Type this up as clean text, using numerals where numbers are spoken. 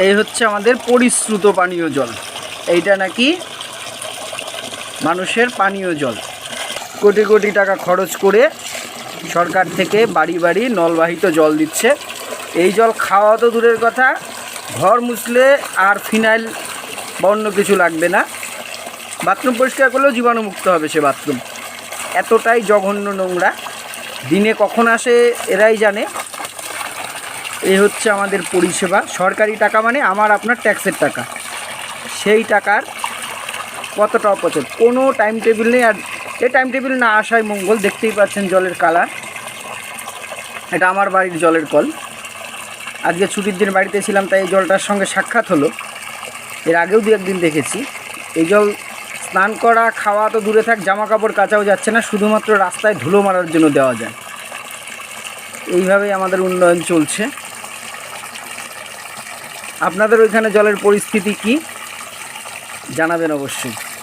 এই হচ্ছে আমাদের পরিশ্রুত পানীয় জল। এইটা নাকি মানুষের পানীয় জল। কোটি কোটি টাকা খরচ করে সরকার থেকে বাড়ি বাড়ি নলবাহিত জল দিচ্ছে। এই জল খাওয়া তো দূরের কথা, ঘর মুছলে আর ফিনাইল বা অন্য কিছু লাগবে না। বাথরুম পরিষ্কার করলেও জীবাণুমুক্ত হবে সে বাথরুম। এতটাই জঘন্য নোংরা। দিনে কখন আসে এরাই জানে। এই হচ্ছে আমাদের পরিষেবা। সরকারি টাকা মানে আমার আপনার ট্যাক্সের টাকা, সেই টাকার কতটা অপচয়, কোনো টাইম টেবিল নেই। আর এই টাইম টেবিল না আসায় মঙ্গল। দেখতেই পাচ্ছেন জলের কালার। এটা আমার বাড়ির জলের কল। আজকে ছুটির দিন বাড়িতে ছিলাম, তাই এই জলটার সঙ্গে সাক্ষাৎ হলো। এর আগেও দু একদিন দেখেছি। এই জল স্নান করা, খাওয়া তো দূরে থাক, জামা কাপড় কাচাও যাচ্ছে না, শুধুমাত্র রাস্তায় ধুলো মারার জন্য দেওয়া যায়। এইভাবেই আমাদের উন্নয়ন চলছে। আপনাদের ওইখানে জলের পরিস্থিতি কি জানাবেন অবশ্যই।